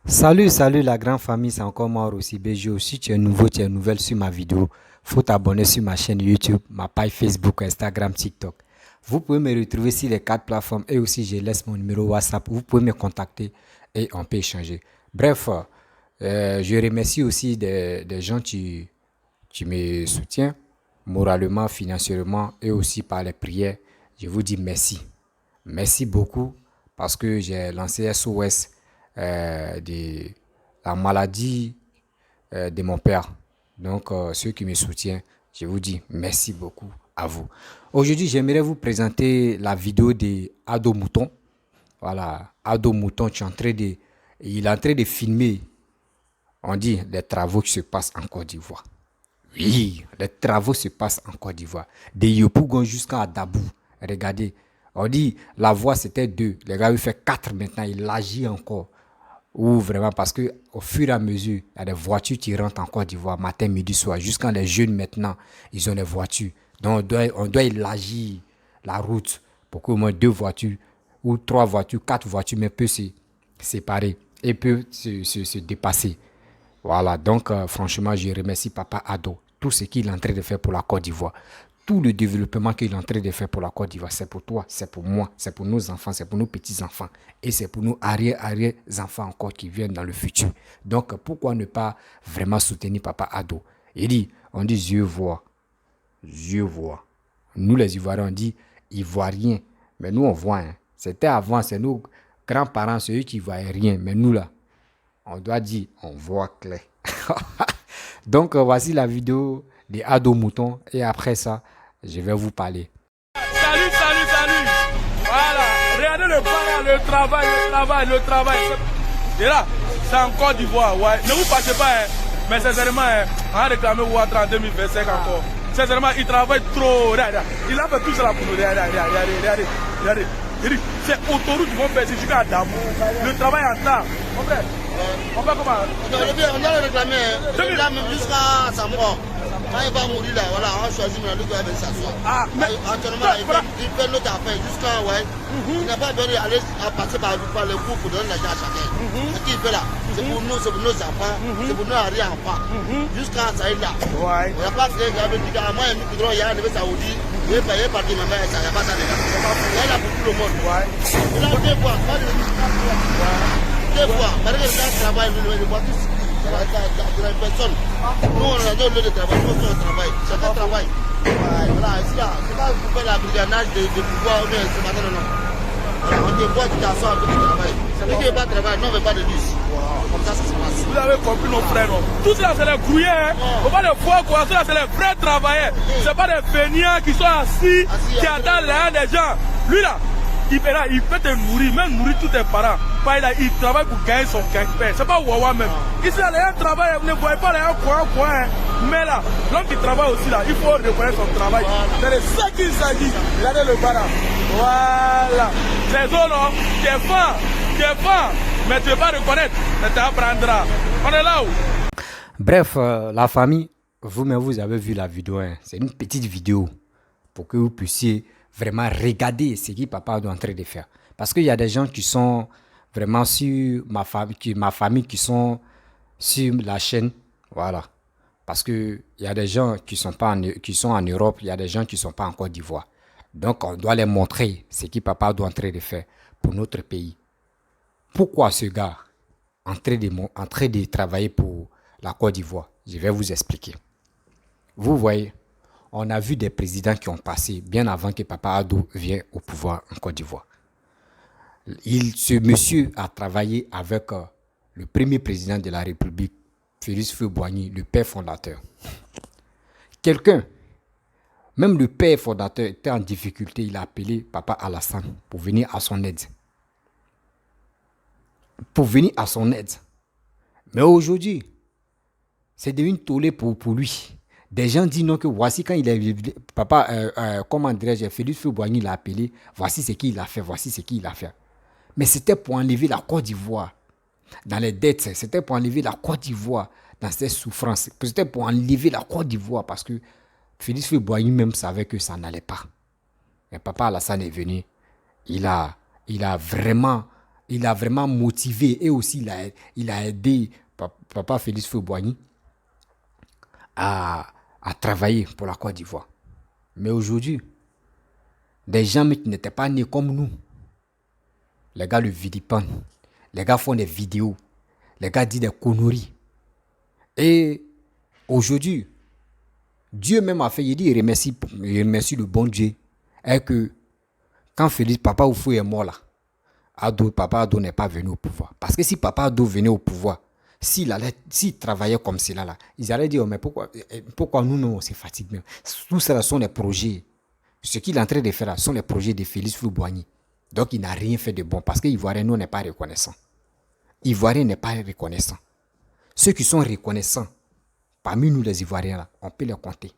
Salut la grande famille, c'est encore moi aussi BG. Si tu es nouveau, tu es nouvelle sur ma vidéo, faut t'abonner sur ma chaîne YouTube, ma page Facebook, Instagram, TikTok. Vous pouvez me retrouver sur les quatre plateformes et aussi je laisse mon numéro WhatsApp. Vous pouvez me contacter et on peut échanger. Bref, je remercie aussi des gens qui me soutiennent moralement, financièrement et aussi par les prières. Je vous dis merci. Merci beaucoup parce que j'ai lancé SOS de la maladie de mon père. Donc, ceux qui me soutiennent, je vous dis merci beaucoup à vous. Aujourd'hui, j'aimerais vous présenter la vidéo de Ado Mouton. Voilà, Ado Mouton, il est en train de filmer, on dit, les travaux qui se passent en Côte d'Ivoire. Oui, les travaux se passent en Côte d'Ivoire. De Yopougon jusqu'à Dabou. Regardez, on dit la voie c'était 2. Les gars, il fait 4 maintenant. Il agit encore. Ou vraiment parce que au fur et à mesure, il y a des voitures qui rentrent en Côte d'Ivoire matin, midi, soir. Jusqu'à les jeunes maintenant, ils ont des voitures. Donc on doit élargir la route pour qu'au moins 2 voitures ou 3 voitures, 4 voitures, mais peuvent se séparer et peuvent se dépasser. Voilà, donc franchement, je remercie Papa Ado. Tout ce qu'il est en train de faire pour la Côte d'Ivoire. Tout le développement qu'il est en train de faire pour la Côte d'Ivoire, c'est pour toi, c'est pour moi, c'est pour nos enfants, c'est pour nos petits-enfants. Et c'est pour nos arrière-enfants encore qui viennent dans le futur. Donc, pourquoi ne pas vraiment soutenir Papa Ado? Il dit, on dit Dieu voit, Dieu voit. Nous les Ivoiriens, on dit Ivoiriens, mais nous on voit. Hein. C'était avant, c'est nos grands-parents, ceux qui ne voyaient rien. Mais nous là, on doit dire, on voit clair. Donc, voici la vidéo des Ado Moutons. Et après ça, je vais vous parler. Salut. Voilà. Regardez le parent, le travail. Et là, c'est en Côte d'Ivoire. Ouais. Ne vous fâchez pas, hein. Mais sincèrement, hein, on a réclamé Ouattara en 2025 encore. Sincèrement, il travaille trop. Regarde. Il a fait tout cela pour nous. Regardez. C'est autoroute qui vont faire jusqu'à Damou. Le travail en temps. Mon frère, on va comment? On a réclamé même jusqu'à sa mort. Quand il va mourir là, voilà, on a choisi maintenant de avec sa soeur. Actuellement, il fait notre affaire jusqu'à, ouais. Il n'a pas besoin d'aller passer par les cours pour donner l'argent à chacun. Ce qu'il fait là, c'est pour nous, c'est pour nos enfants, c'est pour nos arrière-enfants. Jusqu'à ça, il là. Ouais. On n'a pas fait qu'il y a moi, il y a un niveau saoudi, il est payé par des mamans, ça n'y a pas ça. Il est là pour tout le monde. Ouais. Il a 2 fois, pas de 2 fois. Parce que le travail, le voit tous. La personne. Nous, on a 2 lieux de travail, nous, on travaille. Chacun travaille. Voilà, c'est là. C'est pas pour faire la brigandage de pouvoir, mais c'est pas non. Voilà, on te voit, tu t'assois un peu de travail. Celui qui n'est pas travail, non, on ne veut pas de bus. Comme ça se passe. Vous avez compris nos frères, non? Tout cela, c'est les grouillés, hein. Faut pas les voir quoi, cela, c'est les vrais travailleurs. C'est pas des feignants qui sont assis, qui attendent les des gens. Lui, là, il peut te nourrir, même nourrir tous tes parents. Il travaille pour gagner son gagne-pain. C'est pas Wawa même. Ici, là, les gens travaillent, vous ne voyez pas les gens coin. Hein. Mais là, l'homme qui travaille aussi, là, il faut reconnaître son travail. C'est de ça qu'il s'agit. Regardez le bar là. Voilà. C'est ça, non? Tu es fort. Mais tu ne veux pas reconnaître. Mais tu apprendras. On est là où? Bref, la famille, vous-même, vous avez vu la vidéo. Hein. C'est une petite vidéo pour que vous puissiez vraiment regarder ce que papa est en train de faire. Parce qu'il y a des gens qui sont vraiment sur ma famille qui sont sur la chaîne. Voilà. Parce qu'il y a des gens qui sont en Europe, il y a des gens qui ne sont pas en Côte d'Ivoire. Donc, on doit les montrer ce que papa est en train de faire pour notre pays. Pourquoi ce gars est en train de travailler pour la Côte d'Ivoire? Je vais vous expliquer. Vous voyez, on a vu des présidents qui ont passé bien avant que Papa Ado vienne au pouvoir en Côte d'Ivoire. Ce monsieur a travaillé avec le premier président de la République, Félix Houphouët-Boigny, le père fondateur. Même le père fondateur était en difficulté, il a appelé Papa Alassane pour venir à son aide. Mais aujourd'hui, c'est devenu tollé pour lui. Des gens disent non que voici quand il est papa, comment dirais-je, Félix Houphouët-Boigny l'a appelé, voici ce qu'il a fait, Mais c'était pour enlever la Côte d'Ivoire dans les dettes, c'était pour enlever la Côte d'Ivoire dans ses souffrances, c'était pour enlever la Côte d'Ivoire parce que Félix Houphouët-Boigny même savait que ça n'allait pas. Mais papa Alassane est venu, il a vraiment il a vraiment motivé et aussi il a aidé Papa Félix Houphouët-Boigny à travailler pour la Côte d'Ivoire. Mais aujourd'hui, des gens qui n'étaient pas nés comme nous, les gars le vilipendent, les gars font des vidéos, les gars disent des conneries. Et aujourd'hui, Dieu même a fait, il dit, il remercie le bon Dieu. Et que quand Félix, Papa Oufou est mort là, Papa Ado n'est pas venu au pouvoir. Parce que si Papa Ado venait au pouvoir, s'il travaillait comme cela là, ils allaient dire, mais pourquoi nous, on se fatigue même. Tout ça sont les projets. Ce qu'il est en train de faire là, sont les projets de Félix Houphouët-Boigny. Donc il n'a rien fait de bon. Parce que l'Ivoirien, nous, n'est pas reconnaissant. Ivoirien n'est pas reconnaissant. Ceux qui sont reconnaissants, parmi nous les Ivoiriens là, on peut les compter.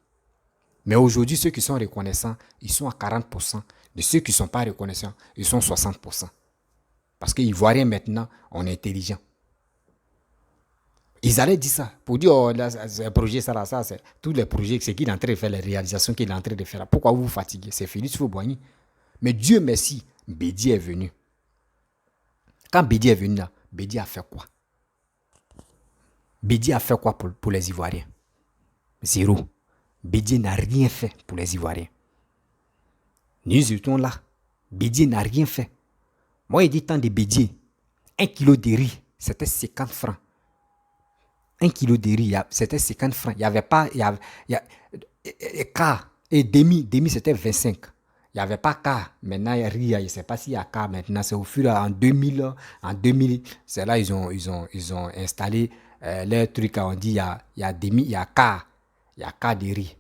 Mais aujourd'hui, ceux qui sont reconnaissants, ils sont à 40%. De ceux qui ne sont pas reconnaissants, ils sont 60%. Parce que les Ivoiriens maintenant, on est intelligent. Ils allaient dire ça, pour dire, oh, là, c'est un projet, ça, c'est tous les projets, c'est qu'il est en train de faire, les réalisations qu'il est en train de faire. Pourquoi vous vous fatiguez? C'est Félix Houphouët-Boigny. Mais Dieu merci, Bédi est venu. Quand Bédi est venu là, Bédi a fait quoi? Bédi a fait quoi pour les Ivoiriens? Zéro. Bédi n'a rien fait pour les Ivoiriens. Nous étions là. Bédi n'a rien fait. Moi, il dit tant de Bédi. 1 kilo de riz, c'était 50 francs. 1 kilo de riz, c'était 50 francs. Il n'y avait pas... quart et demi c'était 25. Il n'y avait pas quart. Maintenant, il y a riz, je ne sais pas s'il y a quart maintenant. C'est au fur et à mesure, en 2000, c'est là ils ont installé les trucs, on dit il y a demi, il y a quart. Il y a quart de riz.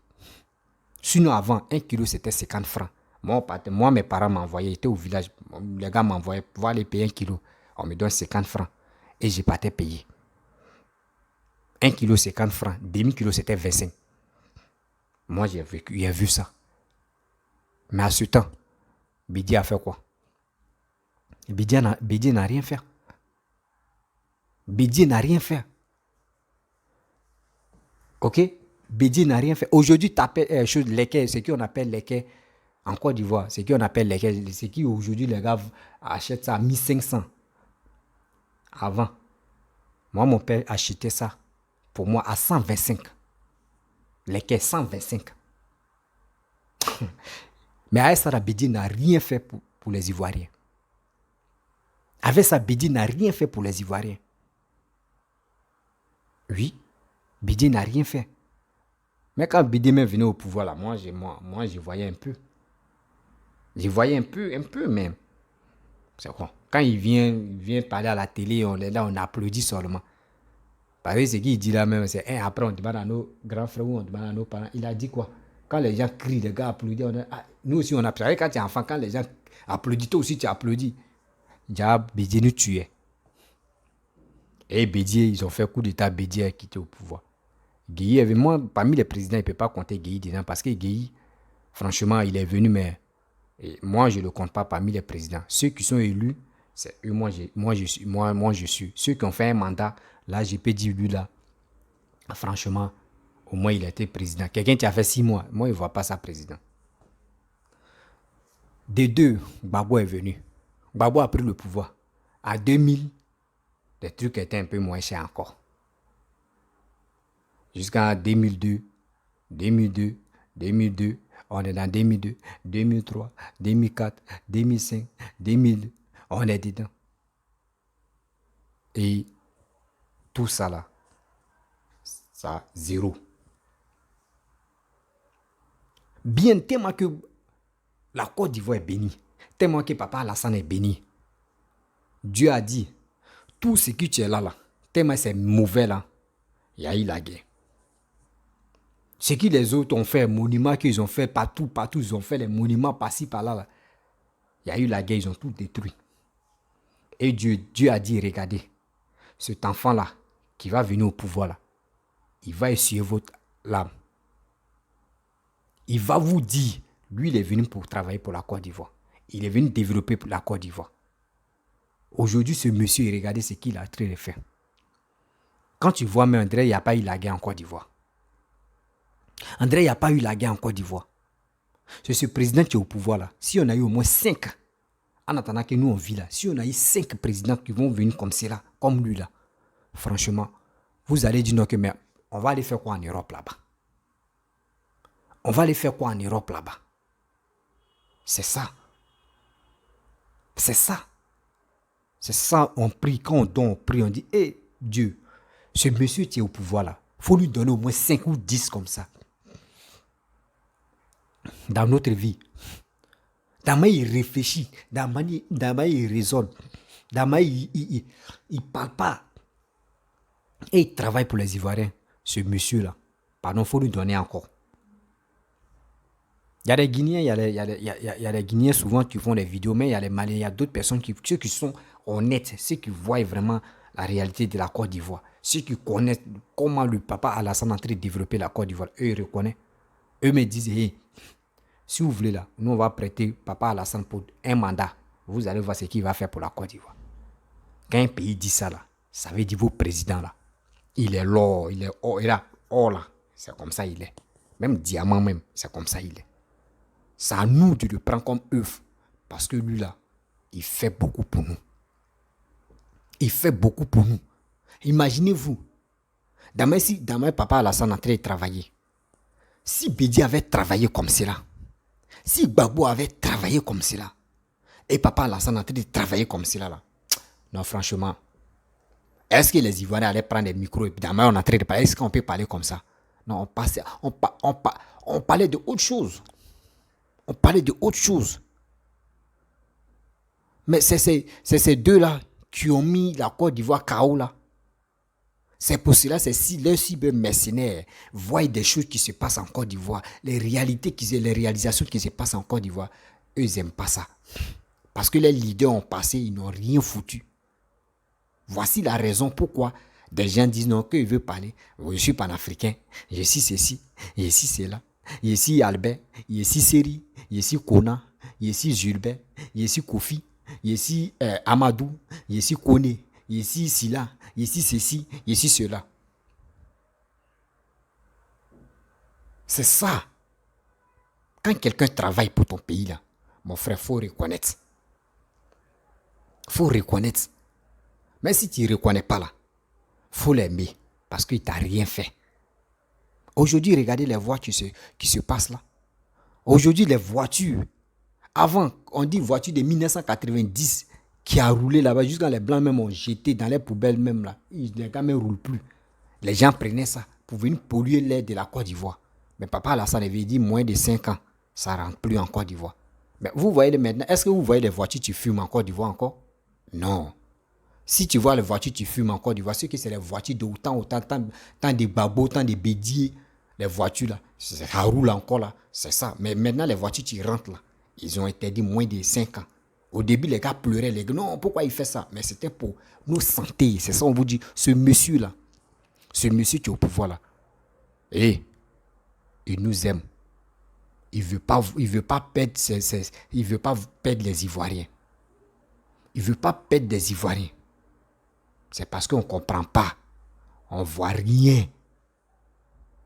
Sinon, avant, 1 kilo, c'était 50 francs. Moi, mes parents m'envoyaient, j'étais au village, les gars m'envoyaient pour aller payer 1 kilo. On me donne 50 francs. Et je partais payer. 1 kilo, 50 francs. Demi-kilo, c'était 25. Moi, j'ai vu ça. Mais à ce temps, Bédi a fait quoi? Bédi n'a rien fait. Bédi n'a rien fait. Ok? Bédi n'a rien fait. Aujourd'hui, tu appelles ce qu'on appelle les quais en Côte d'Ivoire. Ce qu'on appelle les quais. C'est qui aujourd'hui, les gars achètent ça à 1500. Avant. Moi, mon père achetait ça pour moi à 125. Les quais, 125. Mais avec ça, Bédi n'a rien fait pour les Ivoiriens. Avec ça, Bédi n'a rien fait pour les Ivoiriens. Oui, Bédi n'a rien fait. Mais quand Bédi même venait au pouvoir, là, moi, je voyais un peu. Je voyais un peu même. C'est quoi? Quand il vient parler à la télé, on applaudit seulement. Parce que ce qu'il dit là même, c'est après on demande à nos grands frères ou on demande à nos parents. Il a dit quoi? Quand les gens crient, les gars applaudissent. Nous aussi on applaudit. Quand tu es enfant, quand les gens applaudissent, toi aussi tu applaudis. Diable, Bédi nous tuait. Et Bédi, ils ont fait coup d'état, Bédi a quitté au pouvoir. Guéhi, moi, parmi les présidents, il ne peut pas compter Guéhi dedans parce que Guéhi, franchement, il est venu, mais moi, je ne le compte pas parmi les présidents. Ceux qui sont élus, c'est eux, moi, je suis. Ceux qui ont fait un mandat, là, je peux dire lui, là, franchement, au moins, il a été président. Quelqu'un qui a fait 6 mois, moi, il ne voit pas ça président. Des deux, Gbagbo est venu. Gbagbo a pris le pouvoir. À 2000, les trucs étaient un peu moins chers encore. Jusqu'en 2002, on est dans 2002, 2003, 2004, 2005, 2002, on est dedans. Et tout ça là, ça, zéro. Bien tellement que la Côte d'Ivoire est bénie, tellement que Papa Alassane est béni. Dieu a dit, tout ce que tu es là, tellement c'est mauvais là, il y a eu la guerre. Ce que les autres ont fait, les monuments qu'ils ont fait partout, ils ont fait les monuments par-ci, par-là. Il y a eu la guerre, ils ont tout détruit. Et Dieu a dit, regardez, cet enfant-là, qui va venir au pouvoir là, il va essuyer votre lame. Il va vous dire, lui, il est venu pour travailler pour la Côte d'Ivoire. Il est venu développer pour la Côte d'Ivoire. Aujourd'hui, ce monsieur, regardez ce qu'il a en train de faire. Quand tu vois, mais André, il n'y a pas eu la guerre en Côte d'Ivoire. André, il n'y a pas eu la guerre en Côte d'Ivoire. C'est ce président qui est au pouvoir là. Si on a eu au moins 5 ans En attendant que nous, on vit là. Si on a eu 5 présidents qui vont venir comme cela, comme lui là, franchement, vous allez dire non que mais on va aller faire quoi en Europe là-bas? On va aller faire quoi en Europe là-bas? C'est ça. C'est ça. C'est ça, on prie. Quand on donne, on prie, on dit, hé, Dieu, ce monsieur qui est au pouvoir là, il faut lui donner au moins 5 ou 10 comme ça. Dans notre vie. Dans ma il réfléchit, dans ma il raisonne, dans ma il parle pas. Et il travaille pour les Ivoiriens. Ce monsieur-là, pardon, il faut lui donner encore. Il y a des Guinéens, il y a des Guinéens souvent qui font des vidéos, mais il y a les Maliens, il y a d'autres personnes, ceux qui sont honnêtes, ceux qui voient vraiment la réalité de la Côte d'Ivoire, ceux qui connaissent comment le papa Alassane est en train de développer la Côte d'Ivoire, eux ils reconnaissent. Eux me disent, hey, si vous voulez là, nous on va prêter papa Alassane pour un mandat, vous allez voir ce qu'il va faire pour la Côte d'Ivoire. Quand un pays dit ça là, ça veut dire vos présidents là, il est l'or, il est or, il a or là, c'est comme ça il est. Même diamant même, c'est comme ça il est. C'est à nous de le prendre comme œuvre. Parce que lui là, il fait beaucoup pour nous. Il fait beaucoup pour nous. Imaginez-vous, dans papa Alassane en train de travailler. Si Bédi avait travaillé comme cela, si Gbagbo avait travaillé comme cela, et papa Alassane en train de travailler comme cela là, non franchement, est-ce que les Ivoiriens allaient prendre des micros et puis on est en train de parler, est-ce qu'on peut parler comme ça? Non, on parlait de autre chose. On parlait de autre chose. Mais c'est ces deux-là qui ont mis la Côte d'Ivoire KO là. C'est pour cela, c'est si les cybermercenaires voient des choses qui se passent en Côte d'Ivoire, les réalisations qui se passent en Côte d'Ivoire, eux, ils n'aiment pas ça. Parce que les leaders ont passé, ils n'ont rien foutu. Voici la raison pourquoi des gens disent non, qu'ils veulent parler. Je suis panafricain, je suis ceci, je suis cela. Je suis Albert, je suis Seri, je suis Kona, je suis Gilbert, je suis Kofi, je suis Amadou, je suis Kone, je suis Sila, je suis ceci, je suis cela. C'est ça. Quand quelqu'un travaille pour ton pays, là, mon frère, il faut reconnaître. Il faut reconnaître. Mais si tu ne reconnais pas, là, il faut l'aimer parce qu'il ne t'a rien fait. Aujourd'hui, regardez les voitures qui se passent là. Aujourd'hui, les voitures, avant, on dit voiture de 1990 qui a roulé là-bas, jusqu'à les blancs même ont jeté dans les poubelles même là. Les gars ne roulent plus. Les gens prenaient ça pour venir polluer l'air de la Côte d'Ivoire. Mais papa Alassane avait dit moins de 5 ans, ça ne rentre plus en Côte d'Ivoire. Mais vous voyez maintenant, est-ce que vous voyez les voitures qui fument en Côte d'Ivoire encore? Non. Si tu vois les voitures qui fument en Côte d'Ivoire, c'est que c'est les voitures de tant de babos, tant de bédiers. Les voitures là, ça roule encore là, c'est ça. Mais maintenant, les voitures qui rentrent là, ils ont interdit moins de 5 ans. Au début, les gars pleuraient, les gars, non, pourquoi il fait ça? Mais c'était pour nos santé. C'est ça, on vous dit, ce monsieur là, ce monsieur qui est au pouvoir là, et il nous aime. Il veut pas perdre il veut pas perdre les Ivoiriens. Il veut pas perdre des Ivoiriens. C'est parce qu'on ne comprend pas. On ne voit rien.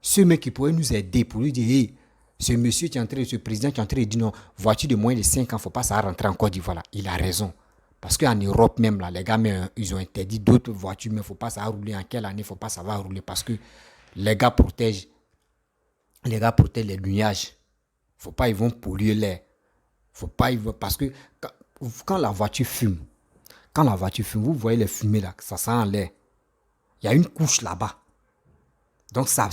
Ce mec qui pourrait nous aider pour lui dire, hey, ce monsieur qui est en train, ce président qui est en train de dire non, voiture de moins de 5 ans, il ne faut pas ça rentrer en Côte d'Ivoire. Là. Il a raison. Parce qu'en Europe même, là, les gars, ils ont interdit d'autres voitures, mais il ne faut pas ça rouler. En quelle année, il ne faut pas ça va rouler. Parce que les gars protègent les nuages. Faut pas, ils vont polluer l'air. Faut pas, parce que quand la voiture fume, vous voyez les fumées là, ça sent en l'air. Il y a une couche là-bas. Donc ça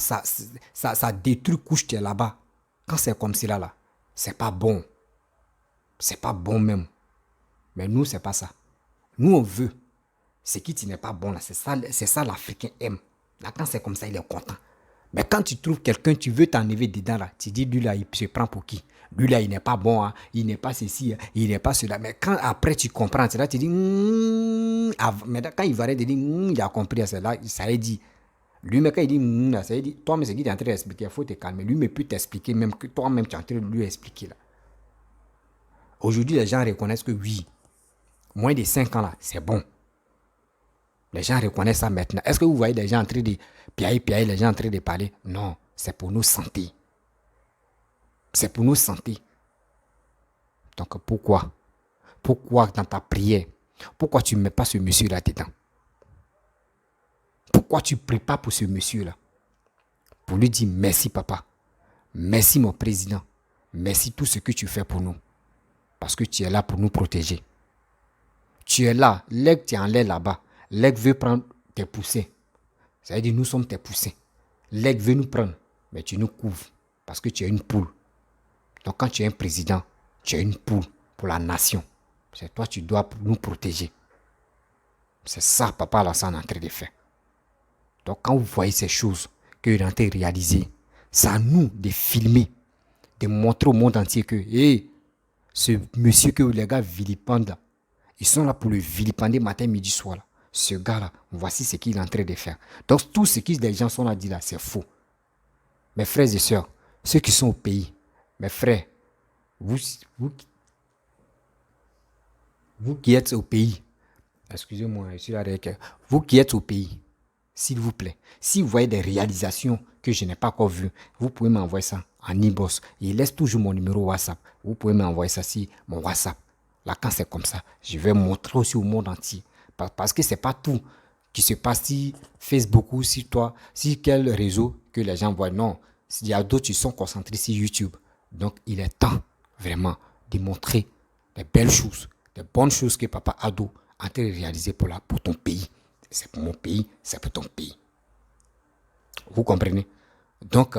détruit couche qui est là-bas. Quand c'est comme cela là, c'est pas bon. C'est pas bon même. Mais nous, c'est pas ça. Nous, on veut. Ce qui n'est pas bon là, c'est ça l'Africain aime. Là, quand c'est comme ça, il est content. Mais quand tu trouves quelqu'un, tu veux t'enlever dedans là, tu dis lui là, il se prend pour qui? Lui là, il n'est pas bon, hein, il n'est pas ceci, hein, il n'est pas cela. Mais quand après tu comprends, c'est là tu dis, mais quand il va arrêter de dire, il a compris, c'est là, ça est dit. Lui, mais quand il dit, ça est dit, toi-même, c'est qui tu es en train d'expliquer, il faut te calmer. Lui, mais peut t'expliquer, même que toi-même, tu es en train de lui expliquer là. Aujourd'hui, les gens reconnaissent que oui, moins de 5 ans là, c'est bon. Les gens reconnaissent ça maintenant. Est-ce que vous voyez des gens en train de piailler, les gens en train de parler? Non, c'est pour nos santé. C'est pour nos santé. Donc pourquoi? Pourquoi dans ta prière, pourquoi tu ne mets pas ce monsieur-là dedans? Pourquoi tu ne pries pas pour ce monsieur-là? Pour lui dire merci papa, merci mon président, merci tout ce que tu fais pour nous. Parce que tu es là pour nous protéger. Tu es là, l'aigle tu es en l'air là-bas. L'aigle veut prendre tes poussins. Ça veut dire nous sommes tes poussins. L'aigle veut nous prendre, mais tu nous couvres parce que tu es une poule. Donc quand tu es un président, tu es une poule pour la nation. C'est toi tu dois nous protéger. C'est ça papa Alassane est en train de faire. Donc quand vous voyez ces choses qu'il est en train de réaliser, c'est à nous de filmer, de montrer au monde entier que ce monsieur que les gars vilipendent, ils sont là pour le vilipender matin, midi, soir. Là. Ce gars-là, voici ce qu'il est en train de faire. Donc tout ce que les gens sont là dit là, c'est faux. Mes frères et sœurs, ceux qui sont au pays, mes frères, vous qui êtes au pays, excusez-moi, je suis là avec vous qui êtes au pays, s'il vous plaît, si vous voyez des réalisations que je n'ai pas encore vues, vous pouvez m'envoyer ça en e-boss. Il laisse toujours mon numéro WhatsApp. Vous pouvez m'envoyer ça sur mon WhatsApp. Là, quand c'est comme ça, je vais montrer aussi au monde entier. Parce que ce n'est pas tout qui se passe sur Facebook ou sur toi, sur quel réseau que les gens voient. Non, il y a d'autres qui sont concentrés sur YouTube. Donc, il est temps vraiment de montrer des belles choses, des bonnes choses que Papa Ado a en train de réaliser pour ton pays. C'est pour mon pays, c'est pour ton pays. Vous comprenez? Donc,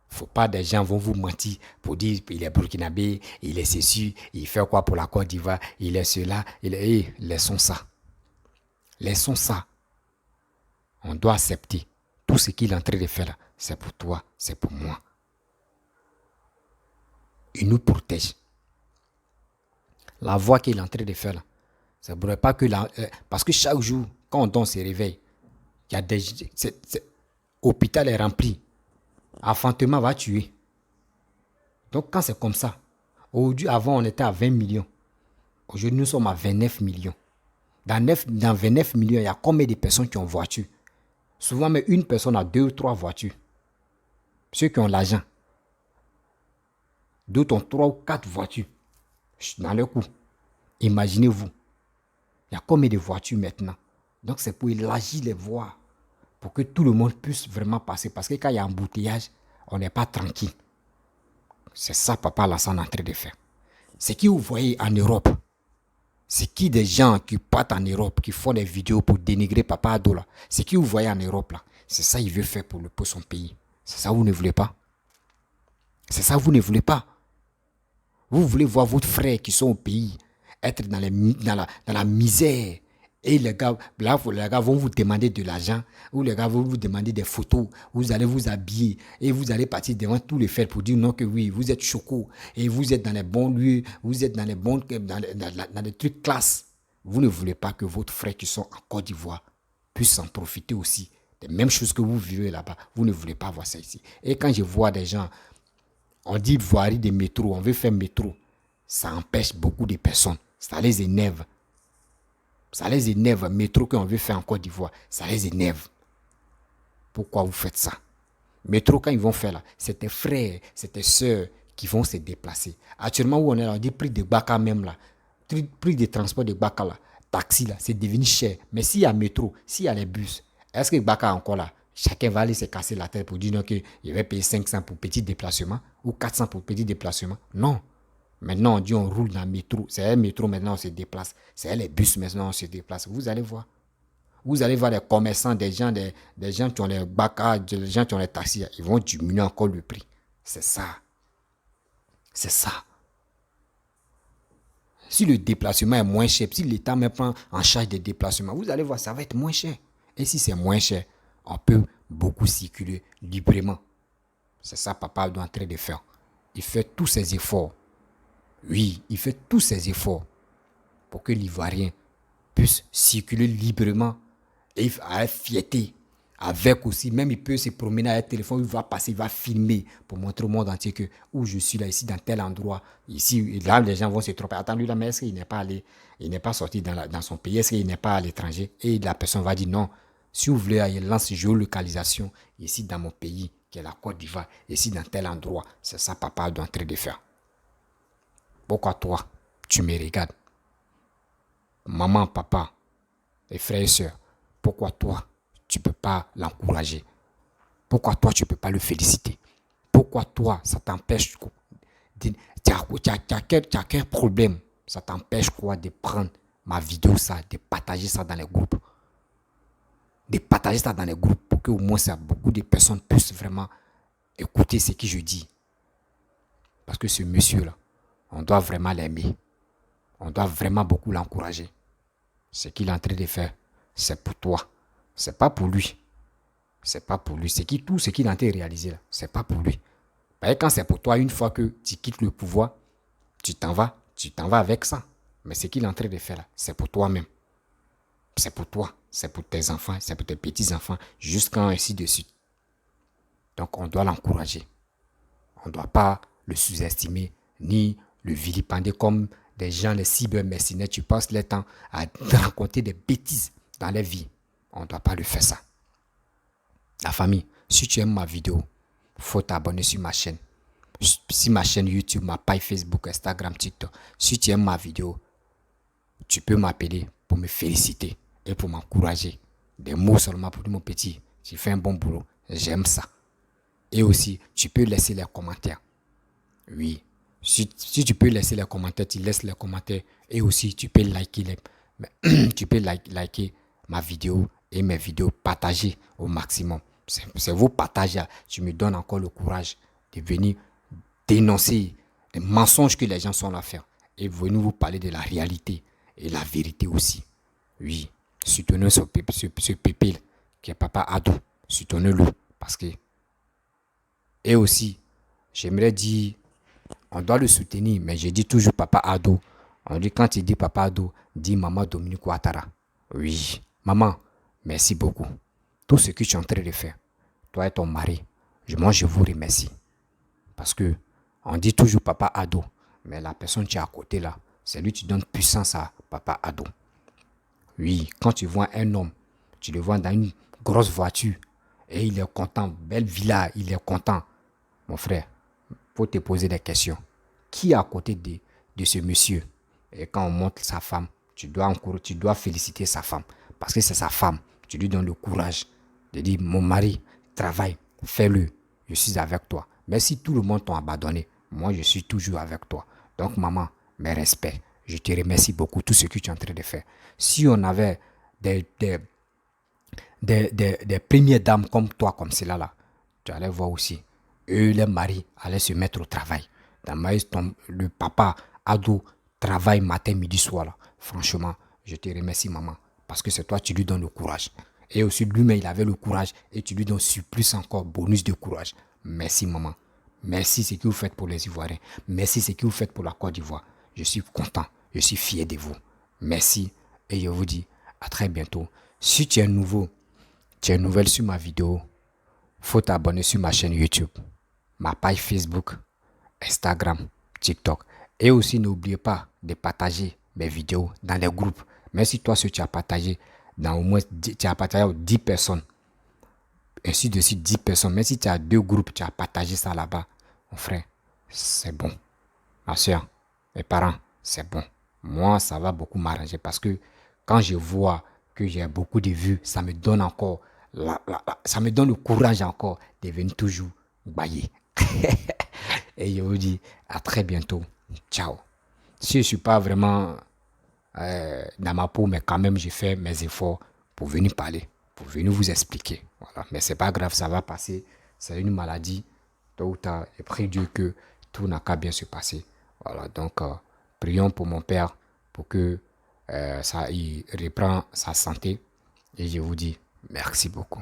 faut pas des gens vont vous mentir pour dire il est burkinabé, il est ceci, il fait quoi pour la Côte d'Ivoire, il est cela, laissons ça. Laissons ça. On doit accepter tout ce qu'il est en train de faire là. C'est pour toi, c'est pour moi. Il nous protège. La voix qu'il est en train de faire là, ça ne pourrait pas que parce que chaque jour, quand on se réveille, il y a des l'hôpital est rempli. Enfantement va tuer. Donc quand c'est comme ça, aujourd'hui, avant on était à 20 millions. Aujourd'hui, nous sommes à 29 millions. Dans 29 millions, il y a combien de personnes qui ont voiture? Souvent, mais une personne a 2 ou 3 voitures. Ceux qui ont l'argent. D'autres ont 3 ou 4 voitures dans leur cou. Imaginez-vous. Il y a combien de voitures maintenant? Donc c'est pour élargir les voies. Pour que tout le monde puisse vraiment passer. Parce que quand il y a embouteillage, on n'est pas tranquille. C'est ça Papa Alassane est en train de faire. Ce que vous voyez en Europe, c'est qui des gens qui partent en Europe, qui font des vidéos pour dénigrer Papa Ado là. C'est qui vous voyez en Europe là. C'est ça qu'il veut faire pour son pays. C'est ça que vous ne voulez pas. C'est ça que vous ne voulez pas. Vous voulez voir votre frère qui sont au pays être dans la misère. Et les gars vont vous demander de l'argent, ou les gars vont vous demander des photos, vous allez vous habiller, et vous allez partir devant tous les faits pour dire non que oui, vous êtes choco, et vous êtes dans les bons lieux, vous êtes dans les trucs classe. Vous ne voulez pas que votre frère qui sont en Côte d'Ivoire puisse en profiter aussi. Les mêmes choses que vous vivez là-bas, vous ne voulez pas voir ça ici. Et quand je vois des gens, on dit voirie des métros, on veut faire métro, ça empêche beaucoup de personnes, ça les énerve. Ça les énerve, métro qu'on veut faire en Côte d'Ivoire, ça les énerve. Pourquoi vous faites ça? Métro, quand ils vont faire là, c'est tes frères, c'est tes soeurs qui vont se déplacer. Actuellement, où on est là, on dit prix de Baka même là, prix de transport de Baka là, taxi là, c'est devenu cher. Mais s'il y a métro, s'il y a les bus, est-ce que Baka encore là? Chacun va aller se casser la tête pour dire non, qu'il va payer 500 pour petit déplacement ou 400 pour petit déplacement. Non. Maintenant, on dit on roule dans le métro. C'est un métro, maintenant on se déplace. C'est les bus, maintenant on se déplace. Vous allez voir. Vous allez voir les commerçants, des gens qui ont les bacas, des gens qui ont les taxis. Ils vont diminuer encore le prix. C'est ça. C'est ça. Si le déplacement est moins cher, si l'État me prend en charge des déplacements, vous allez voir, ça va être moins cher. Et si c'est moins cher, on peut beaucoup circuler librement. C'est ça Papa est en train de faire. Il fait tous ses efforts. Oui, il fait tous ses efforts pour que l'Ivoirien puisse circuler librement et avec fierté. Avec aussi, même il peut se promener avec le téléphone, il va passer, il va filmer pour montrer au monde entier que où je suis là, ici, dans tel endroit. Ici, là, les gens vont se tromper. Attends, lui là, mais est-ce qu'il n'est pas allé, il n'est pas sorti dans son pays, est-ce qu'il n'est pas à l'étranger? Et la personne va dire non. Si vous voulez, il lance géolocalisation ici dans mon pays, qui est la Côte d'Ivoire, ici dans tel endroit. C'est ça, Papa est en train de faire. Pourquoi toi, tu me regardes? maman, papa, et frères et sœurs, pourquoi toi, tu ne peux pas l'encourager? Pourquoi toi, tu ne peux pas le féliciter? Pourquoi toi, ça t'empêche? Tu as quel problème? Ça t'empêche quoi de prendre ma vidéo, ça, de partager ça dans les groupes? De partager ça dans les groupes pour que au moins ça, beaucoup de personnes puissent vraiment écouter ce que je dis. Parce que ce monsieur-là, on doit vraiment l'aimer. On doit vraiment beaucoup l'encourager. Ce qu'il est en train de faire, c'est pour toi. C'est pas pour lui. C'est pas pour lui. Tout ce qu'il est en train de réaliser là, c'est pas pour lui. Parce que quand c'est pour toi, une fois que tu quittes le pouvoir, tu t'en vas avec ça. Mais ce qu'il est en train de faire là, c'est pour toi-même. C'est pour toi, c'est pour tes enfants, c'est pour tes petits-enfants, jusqu'à ainsi de suite. Donc on doit l'encourager. On ne doit pas le sous-estimer, ni le vilipender comme des gens, les cybermercenaires. Tu passes le temps à raconter des bêtises dans les vies. On ne doit pas le faire ça. La famille, si tu aimes ma vidéo, il faut t'abonner sur ma chaîne. Sur ma chaîne YouTube, ma page Facebook, Instagram, TikTok. Si tu aimes ma vidéo, tu peux m'appeler pour me féliciter et pour m'encourager. Des mots seulement pour dire mon petit, tu fais un bon boulot. J'aime ça. Et aussi, tu peux laisser les commentaires. Oui. Si tu peux laisser les commentaires, tu laisses les commentaires. Et aussi, tu peux liker liker ma vidéo et mes vidéos, partager au maximum. C'est vos partages. Tu me donnes encore le courage de venir dénoncer les mensonges que les gens sont là à faire. Et venir vous parler de la réalité et la vérité aussi. Oui. Soutenez ce pépé qui est Papa Ado. Soutenez-le. Parce que. Et aussi, j'aimerais dire, on doit le soutenir, mais je dis toujours Papa Ado. On dit quand il dit Papa Ado, dit Maman Dominique Ouattara. Oui. Maman, merci beaucoup. Tout ce que tu es en train de faire, toi et ton mari, moi je vous remercie. Parce que on dit toujours Papa Ado, mais la personne qui est à côté là, c'est lui qui donne puissance à Papa Ado. Oui, quand tu vois un homme, tu le vois dans une grosse voiture, et il est content, belle villa, il est content. Mon frère, il faut te poser des questions. Qui est à côté de ce monsieur? Et quand on montre sa femme, tu dois féliciter sa femme. Parce que c'est sa femme. Tu lui donnes le courage de dire, mon mari, travaille, fais-le. Je suis avec toi. Mais si tout le monde t'a abandonné, moi je suis toujours avec toi. Donc maman, mes respects. Je te remercie beaucoup tout ce que tu es en train de faire. Si on avait des premières dames comme toi, comme cela là, tu allais voir aussi. Eux, les maris, allaient se mettre au travail. Le papa Ado travaille matin, midi, soir. Là. Franchement, je te remercie, maman. Parce que c'est toi, tu lui donnes le courage. Et aussi, lui-même, il avait le courage. Et tu lui donnes plus encore, bonus de courage. Merci, maman. Merci ce que vous faites pour les Ivoiriens. Merci ce que vous faites pour la Côte d'Ivoire. Je suis content. Je suis fier de vous. Merci. Et je vous dis à très bientôt. Si tu es nouveau, tu es nouvelle sur ma vidéo, faut t'abonner sur ma chaîne YouTube, ma page Facebook, Instagram, TikTok. Et aussi, n'oubliez pas de partager mes vidéos dans les groupes. Même si toi, tu as partagé dans au moins 10 personnes, ainsi de suite 10 personnes. Même si tu as 2 groupes, tu as partagé ça là-bas, mon frère, c'est bon. Ma soeur, mes parents, c'est bon. Moi, ça va beaucoup m'arranger parce que quand je vois que j'ai beaucoup de vues, ça me donne encore, ça me donne le courage encore de venir toujours bailler. Et je vous dis à très bientôt. Ciao. Si je ne suis pas vraiment dans ma peau, mais quand même, j'ai fait mes efforts pour venir parler, pour venir vous expliquer. Voilà. Mais ce n'est pas grave, ça va passer. C'est une maladie. Tôt ou tard, et prie Dieu que tout n'a qu'à bien se passer. Voilà. Donc, prions pour mon père pour que il reprend sa santé. Et je vous dis merci beaucoup.